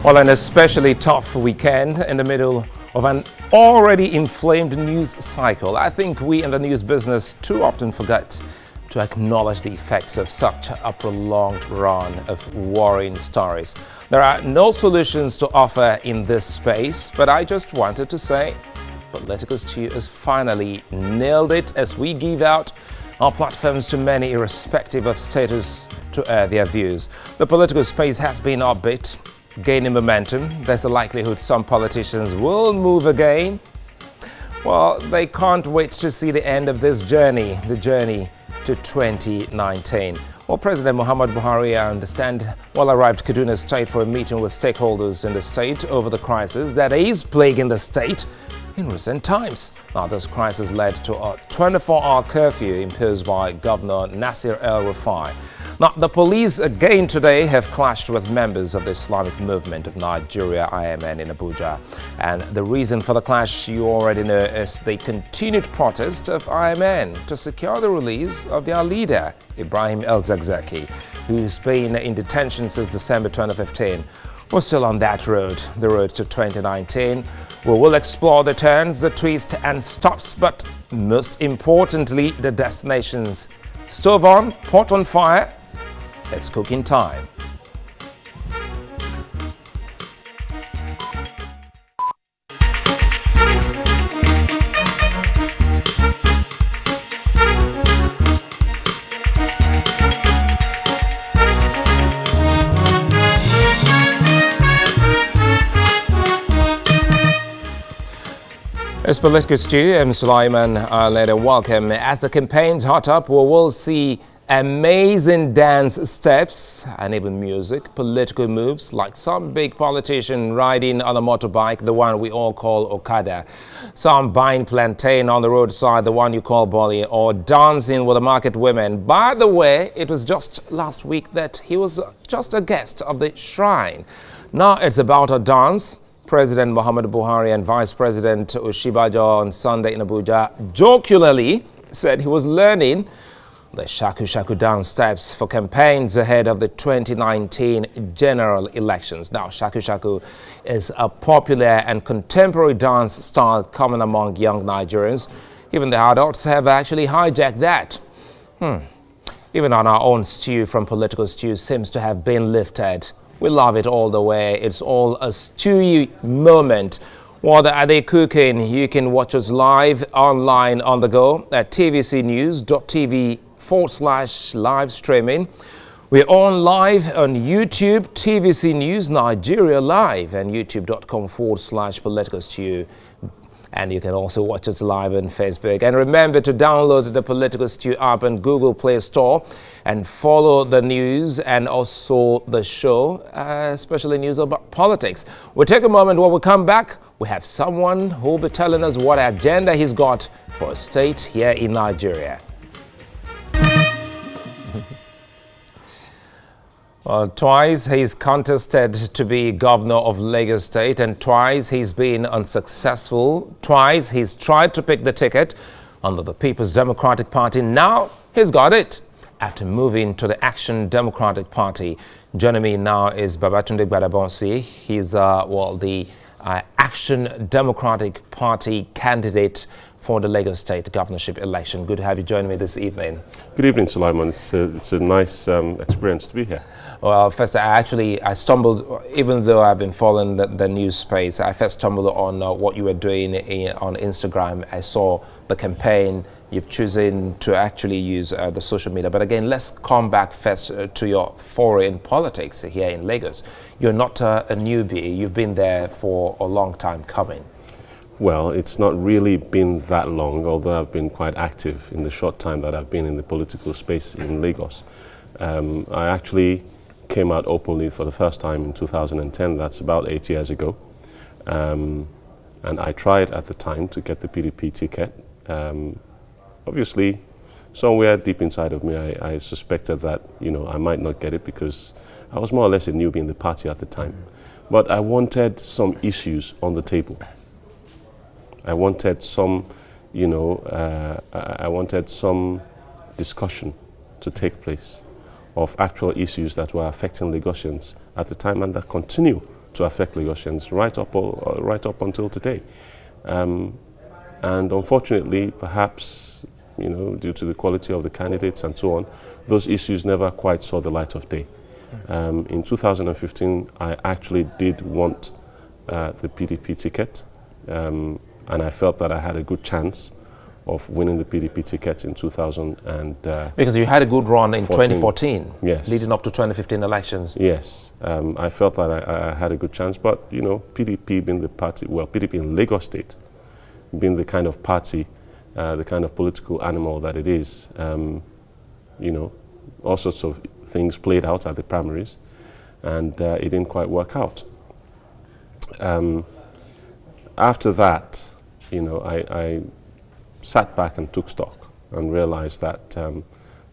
Well, an especially tough weekend in the middle of an already inflamed news cycle. I think we in the news business too often forget to acknowledge the effects of such a prolonged run of worrying stories. There are no solutions to offer in this space, but I just wanted to say Political Stew has finally nailed it as we give out our platforms to many irrespective of status to air their views. The political space has been upbeat, gaining momentum. There's a likelihood some politicians will move again. Well, they can't wait to see the end of this journey, the journey to 2019. Well, President Muhammadu Buhari, I understand, arrived Kaduna State for a meeting with stakeholders in the state over the crisis that is plaguing the state in recent times. Now, this crisis led to a 24-hour curfew imposed by Governor Nasir El-Rufai. Now, the police again today have clashed with members of the Islamic Movement of Nigeria, IMN, in Abuja. And the reason for the clash, you already know, is the continued protest of IMN to secure the release of their leader, Ibrahim El-Zakzaki, who's been in detention since December 2015. We're still on that road, the road to 2019. We will explore the turns, the twists and stops, but most importantly, the destinations. Stove on, pot on fire. It's cooking time. It's Political Stew. I'm Sulaiman. Later, welcome. As the campaigns hot up, we will see amazing dance steps and even music, political moves, like some big politician riding on a motorbike, the one we all call Okada, some buying plantain on the roadside, the one you call Bolly, or dancing with the market women. By the way, it was just last week that he was just a guest of the shrine. Now it's about a dance. President Muhammadu Buhari and Vice President Oshibajo on Sunday in Abuja jocularly said he was learning the Shaku Shaku dance steps for campaigns ahead of the 2019 general elections. Now, Shaku Shaku is a popular and contemporary dance style common among young Nigerians. Even the adults have actually hijacked that. Even on our own stew from Political Stew seems to have been lifted. We love it all the way. It's all a stewy moment. What are they cooking? You can watch us live online on the go at tvcnews.tv/live streaming. We're on live on YouTube, TVC News Nigeria Live, and youtube.com/Political Stew. And you can also watch us live on Facebook. And remember to download the Political Stew app on Google Play Store and follow the news and also the show, especially news about politics. We'll take a moment. When we come back, we have someone who will be telling us what agenda he's got for a state here in Nigeria. Twice he's contested to be governor of Lagos State, and twice he's been unsuccessful. Twice he's tried to pick the ticket under the People's Democratic Party. Now he's got it after moving to the Action Democratic Party. Joining me now is Babatunde Gbadamosi. He's the Action Democratic Party candidate for the Lagos State governorship election. Good to have you join me this evening. Good evening, Sulaiman. It's a nice experience to be here. Well, first, I stumbled, even though I've been following the news space, I first stumbled on what you were doing on Instagram. I saw the campaign. You've chosen to actually use the social media. But again, let's come back first to your foreign politics here in Lagos. You're not a newbie. You've been there for a long time coming. Well, it's not really been that long, although I've been quite active in the short time that I've been in the political space in Lagos. I actually came out openly for the first time in 2010. That's about 8 years ago. And I tried at the time to get the PDP ticket. Obviously, somewhere deep inside of me, I suspected that, I might not get it because I was more or less a newbie in the party at the time. But I wanted some issues on the table. I wanted some, I wanted some discussion to take place of actual issues that were affecting Lagosians at the time and that continue to affect Lagosians right up until today. And unfortunately, perhaps, due to the quality of the candidates and so on, those issues never quite saw the light of day. In 2015, I actually did want the PDP ticket, and I felt that I had a good chance of winning the PDP ticket in 2000. Because you had a good run in 2014, yes, leading up to 2015 elections. Yes, I felt that I had a good chance, but PDP being the party, PDP in Lagos State, being the kind of party, the kind of political animal that it is, all sorts of things played out at the primaries, and it didn't quite work out. After that, I sat back and took stock and realized that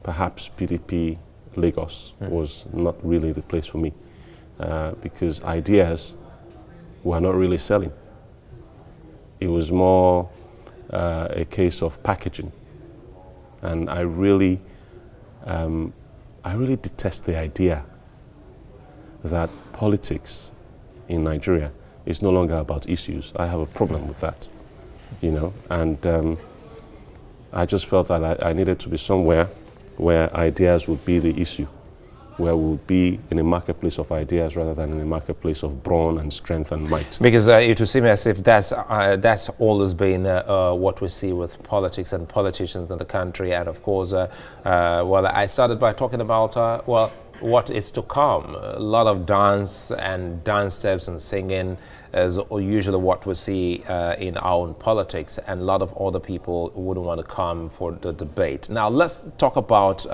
perhaps PDP Lagos was not really the place for me, because ideas were not really selling. It was more a case of packaging, and I really detest the idea that politics in Nigeria is no longer about issues. I have a problem with that, and I just felt that I needed to be somewhere where ideas would be the issue, where we would be in a marketplace of ideas rather than in a marketplace of brawn and strength and might. Because it would seem as if that's always been what we see with politics and politicians in the country. And of course, I started by talking about, what is to come. A lot of dance and dance steps and singing is usually what we see in our own politics, and a lot of other people wouldn't want to come for the debate. Now let's talk about,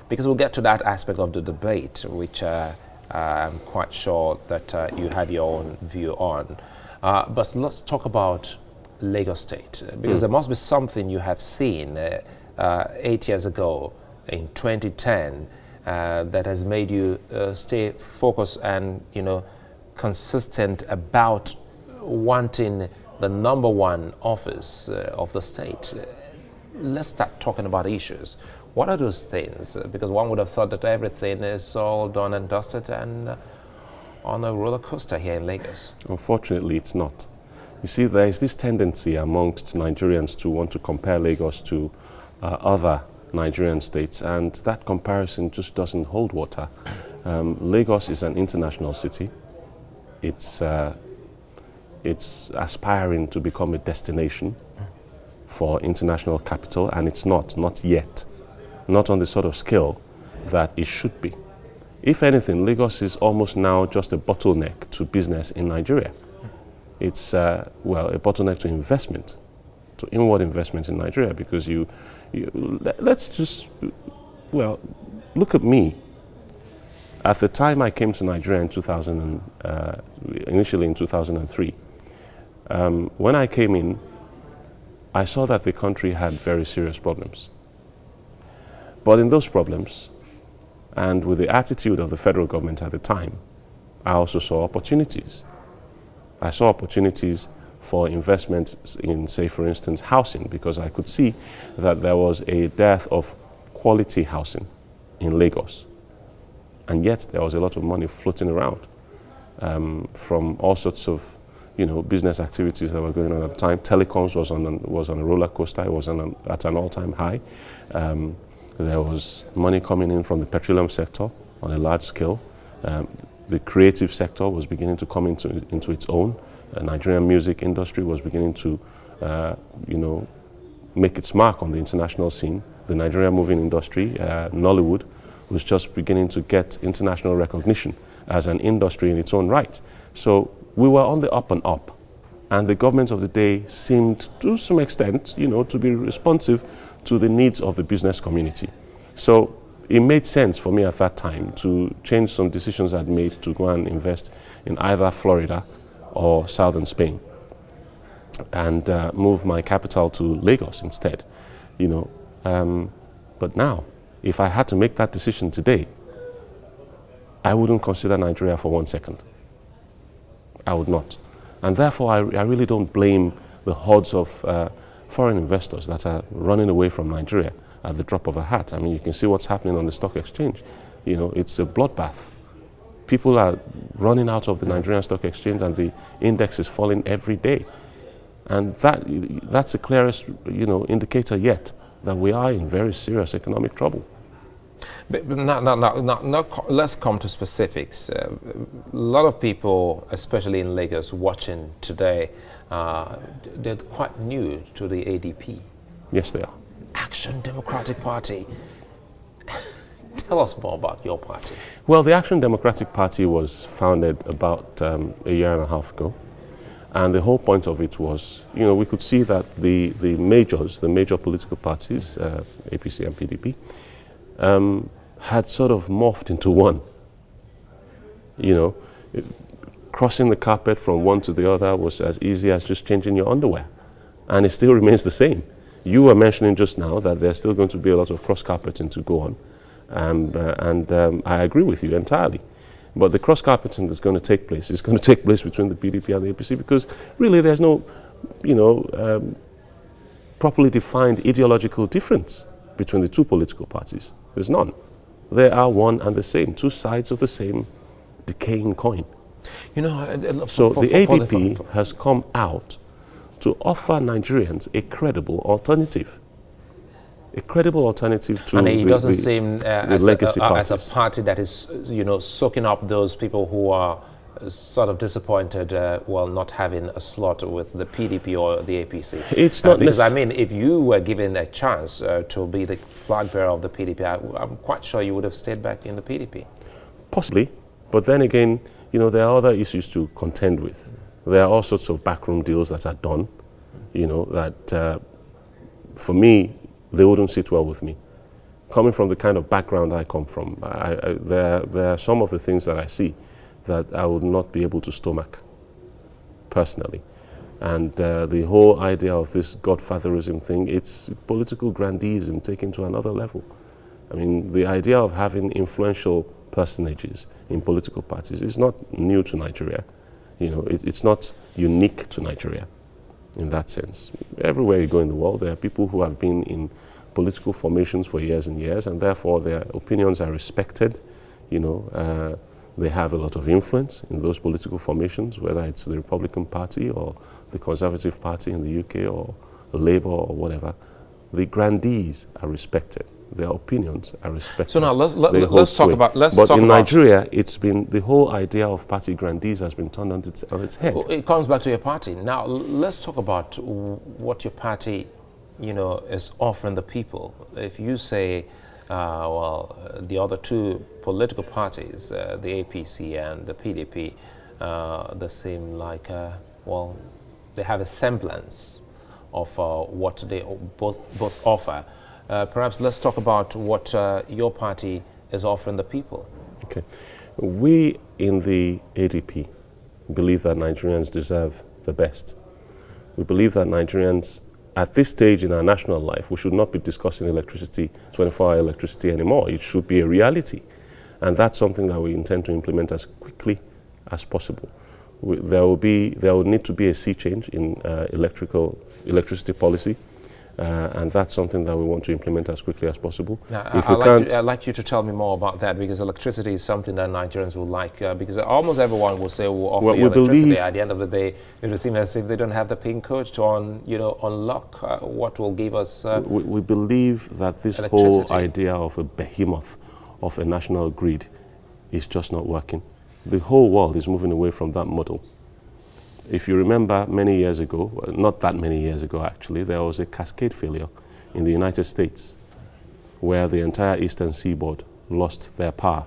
because we'll get to that aspect of the debate, which I'm quite sure that you have your own view on. But let's talk about Lagos State, because there must be something you have seen 8 years ago in 2010 that has made you stay focused and consistent about wanting the #1 office of the state. Let's start talking about issues. What are those things? Because one would have thought that everything is all done and dusted and on a roller coaster here in Lagos. Unfortunately, it's not. You see, there is this tendency amongst Nigerians to want to compare Lagos to other Nigerian states, and that comparison just doesn't hold water. Lagos is an international city. It's aspiring to become a destination for international capital, and it's not yet, not on the sort of scale that it should be. If anything, Lagos is almost now just a bottleneck to business in Nigeria. It's a bottleneck to investment, to inward investment in Nigeria, because let's just, look at me. At the time I came to Nigeria in initially in 2003, when I came in, I saw that the country had very serious problems. But in those problems, and with the attitude of the federal government at the time, I also saw opportunities. I saw opportunities for investments in, say, for instance, housing, because I could see that there was a dearth of quality housing in Lagos. And yet there was a lot of money floating around from all sorts of business activities that were going on at the time. Telecoms was on a roller coaster. It was at an all-time high. There was money coming in from the petroleum sector on a large scale. The creative sector was beginning to come into its own. The Nigerian music industry was beginning to, make its mark on the international scene. The Nigerian movie industry, Nollywood, was just beginning to get international recognition as an industry in its own right. So we were on the up and up, and the government of the day seemed, to some extent, to be responsive to the needs of the business community. So it made sense for me at that time to change some decisions I'd made to go and invest in either Florida or southern Spain, and move my capital to Lagos instead. But now, if I had to make that decision today, I wouldn't consider Nigeria for 1 second. I would not. And therefore, I really don't blame the hordes of foreign investors that are running away from Nigeria at the drop of a hat. I mean, you can see what's happening on the stock exchange. It's a bloodbath. People are running out of the Nigerian Stock Exchange, and the index is falling every day. And that's the clearest, indicator yet that we are in very serious economic trouble. But now, let's come to specifics. A lot of people, especially in Lagos, watching today, they're quite new to the ADP. Yes, they are. Action Democratic Party. Tell us more about your party. Well, the Action Democratic Party was founded about a year and a half ago. And the whole point of it was, we could see that the major political parties, APC and PDP, had sort of morphed into one. Crossing the carpet from one to the other was as easy as just changing your underwear. And it still remains the same. You were mentioning just now that there's still going to be a lot of cross-carpeting to go on. I agree with you entirely. But the cross-carpeting that's going to take place is going to take place between the PDP and the APC, because really there's no, properly defined ideological difference between the two political parties. There's none. They are one and the same, two sides of the same decaying coin. So the ADP has come out to offer Nigerians a credible alternative. A credible alternative to and it doesn't seem the legacy as a party that is, soaking up those people who are sort of disappointed, not having a slot with the PDP or the APC. It's not because if you were given a chance to be the flag bearer of the PDP, I'm quite sure you would have stayed back in the PDP. Possibly, but then again, there are other issues to contend with. There are all sorts of backroom deals that are done, that for me, they wouldn't sit well with me. Coming from the kind of background I come from, there are some of the things that I see that I would not be able to stomach, personally. And the whole idea of this godfatherism thing, it's political grandeeism taken to another level. I mean, the idea of having influential personages in political parties is not new to Nigeria. It's not unique to Nigeria. In that sense, everywhere you go in the world, there are people who have been in political formations for years and years, and therefore their opinions are respected. They have a lot of influence in those political formations, whether it's the Republican Party or the Conservative Party in the UK or Labour or whatever. The grandees are respected. Their opinions are respected. So now let's talk about. But in Nigeria, it's been the whole idea of party grandees has been turned on its head. It comes back to your party. Now let's talk about what your party, is offering the people. If you say, the other two political parties, the APC and the PDP, they seem like they have a semblance of what they both offer. Perhaps let's talk about what your party is offering the people. Okay. We in the ADP believe that Nigerians deserve the best. We believe that Nigerians, at this stage in our national life, we should not be discussing electricity, 24-hour electricity anymore. It should be a reality. And that's something that we intend to implement as quickly as possible. There will need to be a sea change in electricity policy. And that's something that we want to implement as quickly as possible. Now, I'd like you to tell me more about that, because electricity is something that Nigerians will like, because almost everyone will say we'll offer you electricity. At the end of the day, it will seem as if they don't have the PIN code to unlock what will give us we believe that this whole idea of a behemoth of a national grid is just not working. The whole world is moving away from that model. If you remember many years ago, not that many years ago actually, there was a cascade failure in the United States where the entire eastern seaboard lost their power,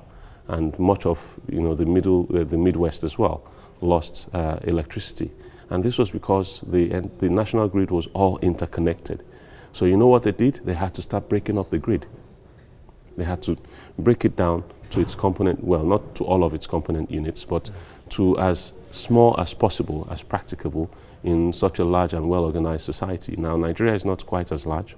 and much of the Midwest as well lost electricity. And this was because the national grid was all interconnected. So you know what they did? They had to start breaking up the grid. They had to break it down to its component, well, not to all of its component units, but to as small as possible, as practicable in such a large and well-organized society. Now, Nigeria is not quite as large,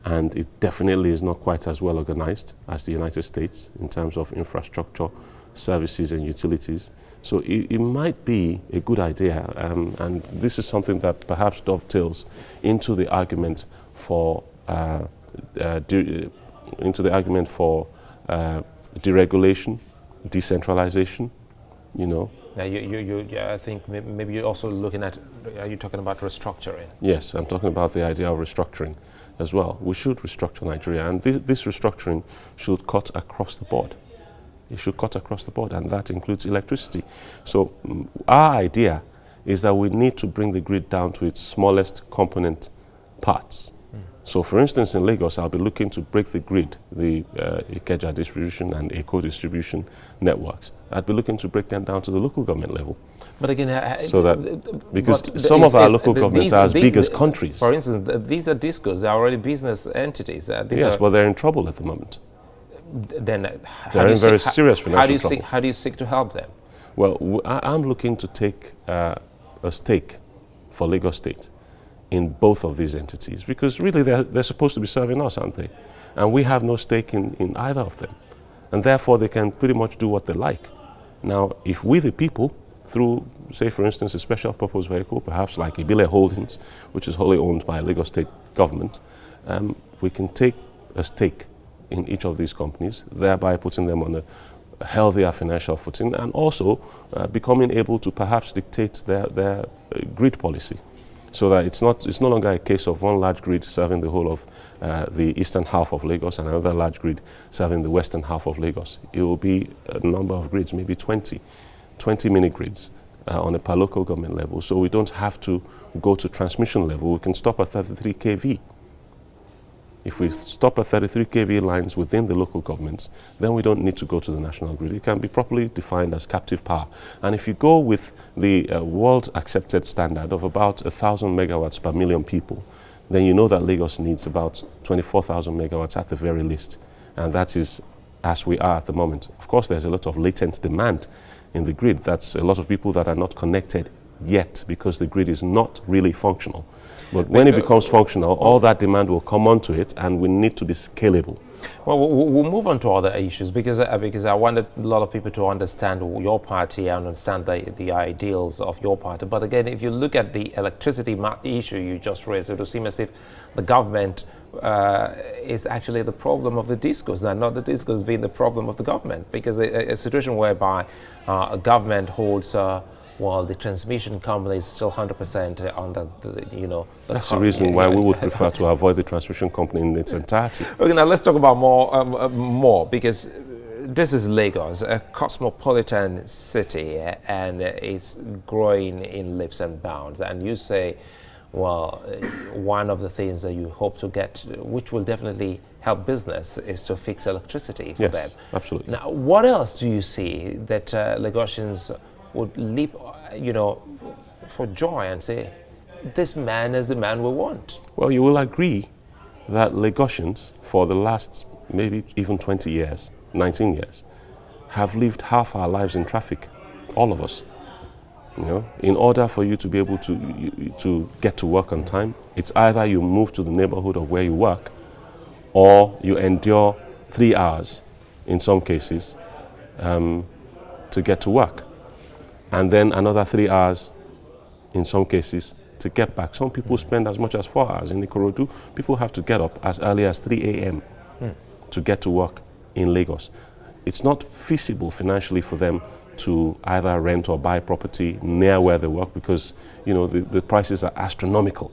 and it definitely is not quite as well-organized as the United States in terms of infrastructure, services, and utilities. So it might be a good idea, and this is something that perhaps dovetails into the argument for deregulation, decentralization, you know. Now, I think maybe you're also looking at, are you talking about restructuring? Yes, I'm talking about the idea of restructuring as well. We should restructure Nigeria, and this restructuring should cut across the board. It should cut across the board, and that includes electricity. So our idea is that we need to bring the grid down to its smallest component parts. So for instance, in Lagos, I'll be looking to break the grid, the Ikeja distribution and Eko distribution networks. I'd be looking to break them down to the local government level. But again, so that, because some of our local governments are as big as countries. For instance, these are discos, they're already business entities. Yes, but they're in trouble at the moment. Then they're in very serious financial trouble. How do you seek to help them? Well, I'm looking to take a stake for Lagos State in both of these entities, because really they're supposed to be serving us, aren't they? And we have no stake in either of them. And therefore they can pretty much do what they like. Now, if we the people, through, say for instance, a special purpose vehicle, perhaps like Ibile Holdings, which is wholly owned by Lagos State government, we can take a stake in each of these companies, thereby putting them on a healthier financial footing, and also becoming able to perhaps dictate their grid policy. So that it's no longer a case of one large grid serving the whole of the eastern half of Lagos and another large grid serving the western half of Lagos. It will be a number of grids, maybe 20 mini grids on a per local government level. So we don't have to go to transmission level. We can stop at 33 kV. If we stop at 33 kV lines within the local governments, then we don't need to go to the national grid. It can be properly defined as captive power. And if you go with the world accepted standard of about 1,000 megawatts per million people, then you know that Lagos needs about 24,000 megawatts at the very least. And that is as we are at the moment. Of course, there's a lot of latent demand in the grid. That's a lot of people that are not connected yet because the grid is not really functional. But when it becomes functional, all that demand will come onto it, and we need to be scalable. Well, we'll move on to other issues because I wanted a lot of people to understand your party and understand the ideals of your party. But again, if you look at the electricity issue you just raised, it would seem as if the government is actually the problem of the discos, and not the discos being the problem of the government. Because a situation whereby a government holds well, the transmission company is still 100% on the That's the reason why we would prefer to avoid the transmission company in its entirety. Okay, now let's talk about more, because this is Lagos, a cosmopolitan city, and it's growing in leaps and bounds. And you say, well, one of the things that you hope to get, which will definitely help business, is to fix electricity for them. Yes, absolutely. Now, what else do you see that Lagosians would leap, for joy and say, this man is the man we want? Well, you will agree that Lagosians, for the last maybe even 20 years, 19 years, have lived half our lives in traffic, all of us. In order for you to be able to get to work on time, it's either you move to the neighborhood of where you work, or you endure 3 hours, in some cases, to get to work. And then another 3 hours, in some cases, to get back. Some people spend as much as 4 hours. In Ikorodu, people have to get up as early as 3 a.m. to get to work in Lagos. It's not feasible financially for them to either rent or buy property near where they work because, the prices are astronomical.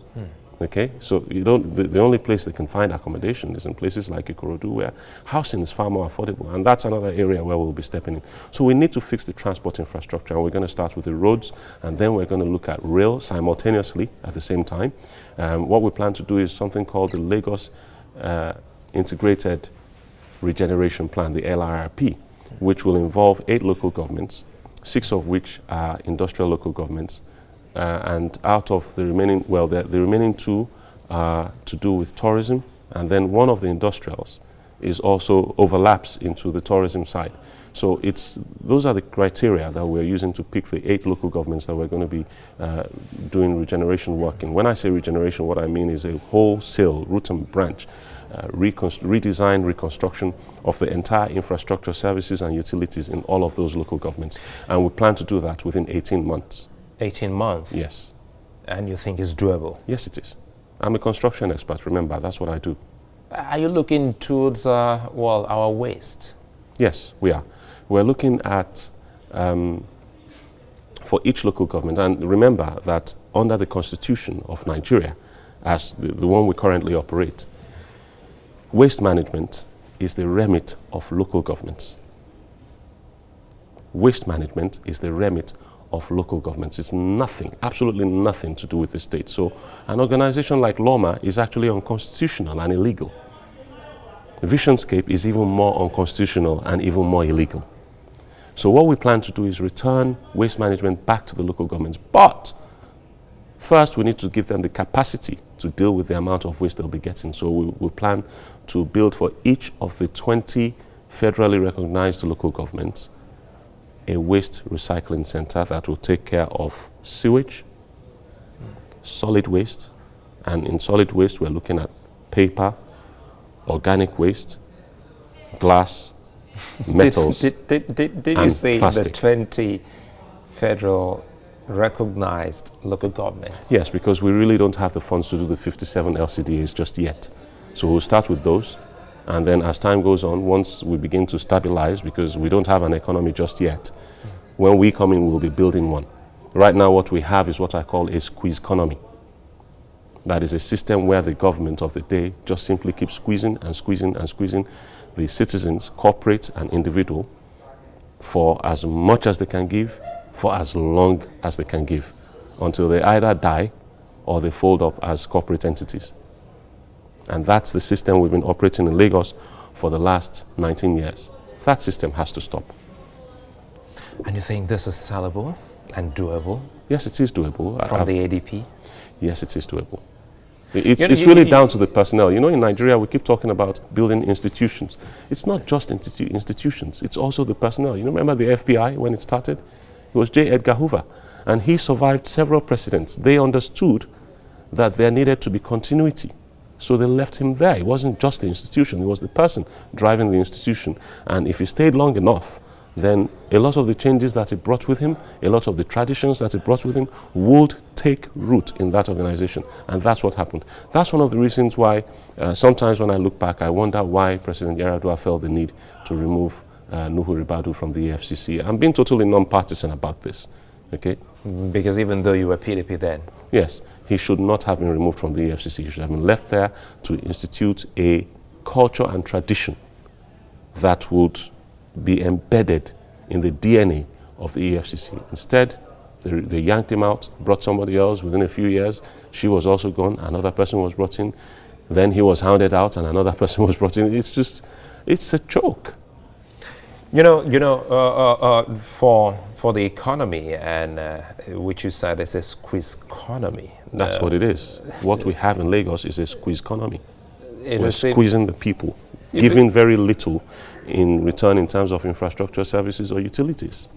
Okay, so the only place they can find accommodation is in places like Ikorodu, where housing is far more affordable, and that's another area where we'll be stepping in. So we need to fix the transport infrastructure, and we're going to start with the roads, and then we're going to look at rail simultaneously at the same time. What we plan to do is something called the Lagos Integrated Regeneration Plan, the LRRP, which will involve 8 local governments, 6 of which are industrial local governments, and out of the remaining, the remaining 2 are to do with tourism, and then one of the industrials is also overlaps into the tourism side. So those are the criteria that we're using to pick the 8 local governments that we're going to be doing regeneration work in. When I say regeneration, what I mean is a wholesale root and branch redesign, reconstruction of the entire infrastructure, services and utilities in all of those local governments. And we plan to do that within 18 months. 18 months? Yes. And you think it's doable? Yes, it is. I'm a construction expert, remember, that's what I do. Are you looking towards, our waste? Yes, we are. We're looking at for each local government. And remember that under the Constitution of Nigeria, as the one we currently operate, waste management is the remit of local governments. Waste management is the remit of local governments. It's nothing, absolutely nothing to do with the state. So an organization like LOMA is actually unconstitutional and illegal. Visionscape is even more unconstitutional and even more illegal. So what we plan to do is return waste management back to the local governments. But first, we need to give them the capacity to deal with the amount of waste they'll be getting. So we plan to build for each of the 20 federally recognized local governments a waste recycling center that will take care of sewage, solid waste, and in solid waste we're looking at paper, organic waste, glass, metals, Did you say plastic. the 20 federal recognized local governments? Yes, because we really don't have the funds to do the 57 LCDAs just yet. So we'll start with those, and then as time goes on, once we begin to stabilize, because we don't have an economy just yet, when we come in, we'll be building one. Right now, what we have is what I call a squeeze economy. That is a system where the government of the day just simply keeps squeezing and squeezing and squeezing the citizens, corporate and individual, for as much as they can give, for as long as they can give, until they either die or they fold up as corporate entities. And that's the system we've been operating in Lagos for the last 19 years. That system has to stop. And you think this is sellable and doable? Yes, it is doable. From the ADP? Yes, it is doable. It's really down to the personnel. You know, in Nigeria, we keep talking about building institutions. It's not just institutions, it's also the personnel. You remember the FBI when it started? It was J. Edgar Hoover, and he survived several presidents. They understood that there needed to be continuity. So they left him there. It wasn't just the institution, it was the person driving the institution. And if he stayed long enough, then a lot of the changes that he brought with him, a lot of the traditions that he brought with him would take root in that organization. And that's what happened. That's one of the reasons why sometimes when I look back, I wonder why President Yar'Adua felt the need to remove Nuhu Ribadu from the EFCC. I'm being totally non-partisan about this, okay? Because even though you were PDP then? Yes, he should not have been removed from the EFCC. He should have been left there to institute a culture and tradition that would be embedded in the DNA of the EFCC. Instead, they yanked him out, brought somebody else. Within a few years, she was also gone, another person was brought in. Then he was hounded out and another person was brought in. It's just, it's a joke. For the economy, and which you said is a squeeze economy. That's what it is. What we have in Lagos is a squeeze economy. We're squeezing the people, giving very little in return in terms of infrastructure services or utilities.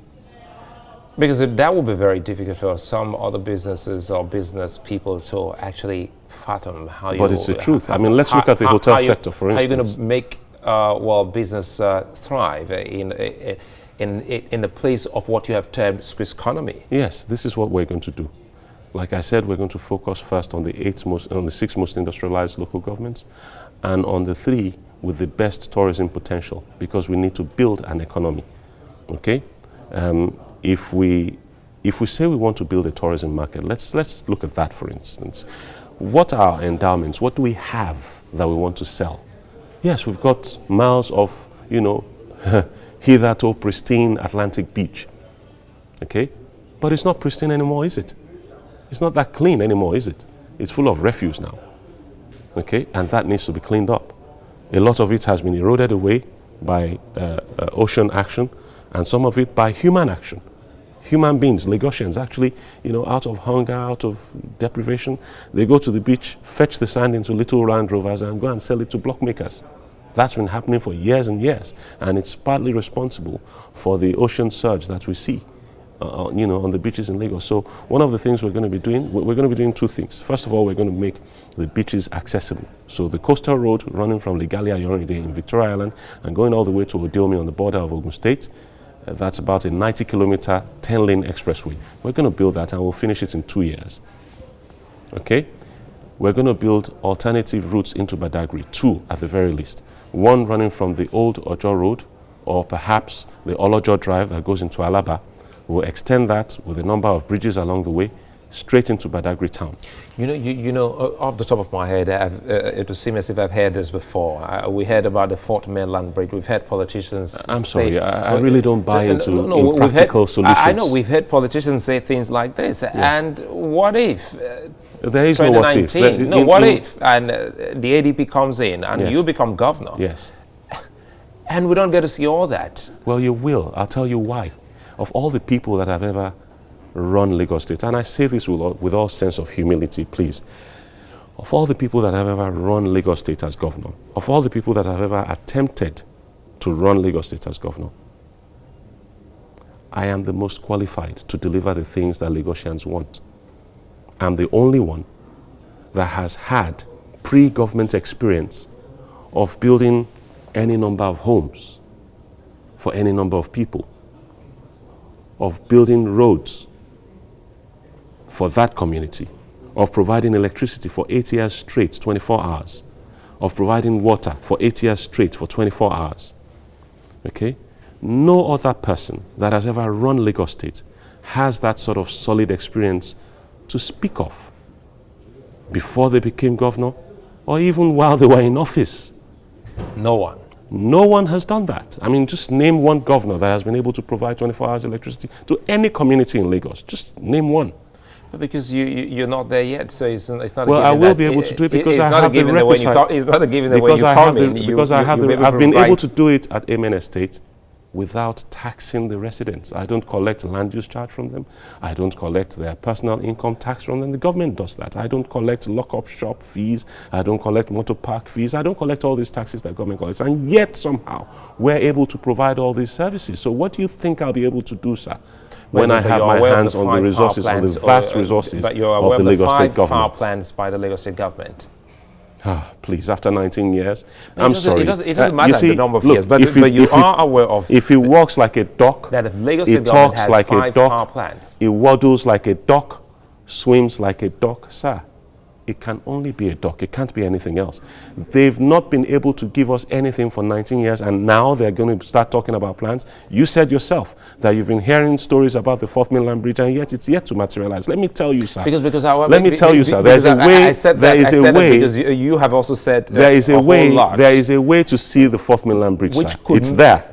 Because that would be very difficult for some other businesses or business people to actually fathom how you... But it's the truth. I mean, let's look at the hotel sector, for instance. How are you going to make business thrive in the place of what you have termed squeeze economy? Yes, this is what we're going to do. Like I said, we're going to focus first on the 6 most industrialized local governments, and on the 3 with the best tourism potential, because we need to build an economy. Okay? If we say we want to build a tourism market, let's look at that, for instance. What are our endowments? What do we have that we want to sell? Yes, we've got miles of, hitherto pristine Atlantic beach. Okay? But it's not pristine anymore, is it? It's not that clean anymore, is it? It's full of refuse now. Okay? And that needs to be cleaned up. A lot of it has been eroded away by ocean action, and some of it by human action. Human beings, Lagosians, actually, out of hunger, out of deprivation, they go to the beach, fetch the sand into little Land Rovers and go and sell it to block makers. That's been happening for years and years, and it's partly responsible for the ocean surge that we see, on the beaches in Lagos. So one of the things we're going to be doing, we're going to be doing 2 things. First of all, we're going to make the beaches accessible. So the coastal road running from Legalia Yoronide in Victoria Island and going all the way to Odeomi on the border of Ogun State, that's about a 90-kilometer, 10-lane expressway. We're going to build that and we'll finish it in 2 years. Okay? We're going to build alternative routes into Badagry, 2 at the very least. One running from the old Ojo Road, or perhaps the Olojo Drive that goes into Alaba, We'll extend that with a number of bridges along the way, straight into Badagry town. You know, off the top of my head, it would seem as if I've heard this before. We heard about the Fourth Mainland Bridge. We've heard politicians I'm say, sorry, I really don't buy into we've impractical solutions. I know we've heard politicians say things like this. Yes. And what if? There is no what if. What if? And the ADP comes in and yes. you become governor. Yes. And we don't get to see all that. Well, you will. I'll tell you why. Of all the people that have ever run Lagos State, and I say this with all sense of humility, please. Of all the people that have ever run Lagos State as governor, of all the people that have ever attempted to run Lagos State as governor, I am the most qualified to deliver the things that Lagosians want. I'm the only one that has had pre-government experience of building any number of homes for any number of people, of building roads for that community, of providing electricity for 8 years straight, 24 hours, of providing water for 8 years straight for 24 hours. Okay? No other person that has ever run Lagos State has that sort of solid experience to speak of before they became governor or even while they were in office. No one. No one has done that. I mean, just name one governor that has been able to provide 24 hours electricity to any community in Lagos. Just name one. But because you're not there yet, so it's not. Well, I will be able to do it because I have the requisite. It's not a given that when you come in. Because I've been able to do it at Amen Estate without taxing the residents. I don't collect land use charge from them. I don't collect their personal income tax from them. The government does that. I don't collect lock-up shop fees. I don't collect motor park fees. I don't collect all these taxes that government collects. And yet somehow we're able to provide all these services. So what do you think I'll be able to do, sir? When I have my hands on the resources, on the vast resources of the Lagos State government. Power plans by the Lagos State government. Please, after 19 years, I'm sorry. It doesn't matter the number of years, but you are aware of... If it walks like a duck, that if Lagos it talks like a duck, plants. It waddles like a duck, swims like a duck, sir. It can only be a duck. It can't be anything else. They've not been able to give us anything for 19 years, and now they're going to start talking about plans. You said yourself that you've been hearing stories about the Fourth Mainland Bridge, and yet it's yet to materialize. Let me tell you, sir. Let me tell you, sir. There's a way. There is a way. Because you have also said there is a way. There is a way to see the Fourth Mainland Bridge, sir. It's there.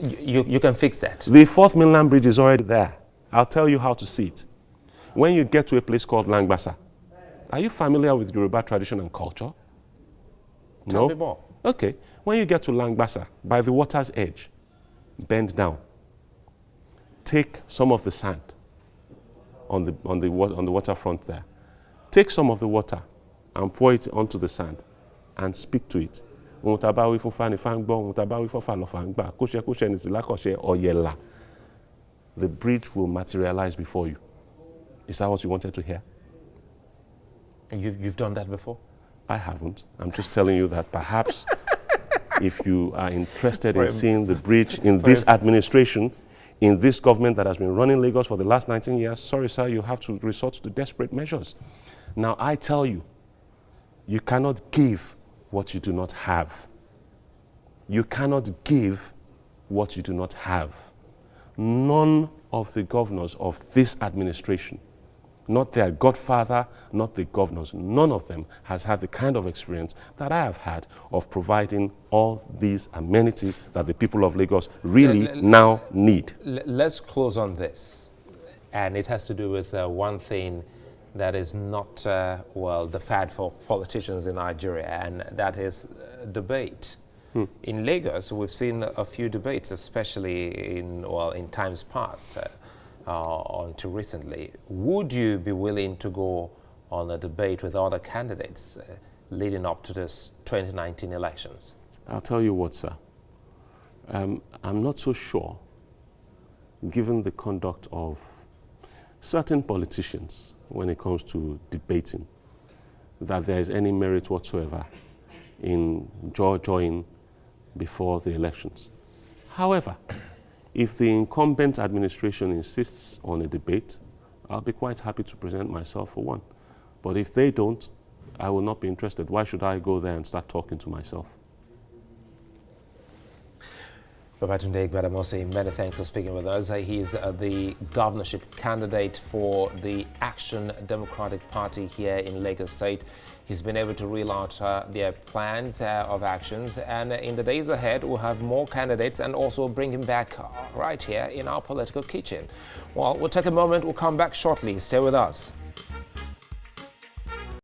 You can fix that. The Fourth Mainland Bridge is already there. I'll tell you how to see it. When you get to a place called Langbasa. Are you familiar with Yoruba tradition and culture? Tell me more. Okay. When you get to Langbasa, by the water's edge, bend down. Take some of the sand on the waterfront there. Take some of the water and pour it onto the sand and speak to it. The bridge will materialize before you. Is that what you wanted to hear? You've done that before? I haven't. I'm just telling you that perhaps if you are interested in seeing the bridge in this administration, in this government that has been running Lagos for the last 19 years, sorry, sir, you have to resort to desperate measures. Now, I tell you, you cannot give what you do not have. You cannot give what you do not have. None of the governors of this administration, not their godfather, not the governors, none of them has had the kind of experience that I have had of providing all these amenities that the people of Lagos really now need. Let's close on this. And it has to do with one thing that is not, well, the fad for politicians in Nigeria, and that is debate. In Lagos, we've seen a few debates, especially in times past. Until recently. Would you be willing to go on a debate with other candidates leading up to this 2019 elections? I'll tell you what, sir. I'm not so sure, given the conduct of certain politicians when it comes to debating, that there is any merit whatsoever in jaw-jawing before the elections. However, if the incumbent administration insists on a debate, I'll be quite happy to present myself for one. But if they don't, I will not be interested. Why should I go there and start talking to myself? Babatunde Gbadamosi, many thanks for speaking with us. He's the governorship candidate for the Action Democratic Party here in Lagos State. He's been able to reel out their plans of actions, and in the days ahead we'll have more candidates and also bring him back right here in our political kitchen. Well, we'll take a moment, we'll come back shortly. Stay with us.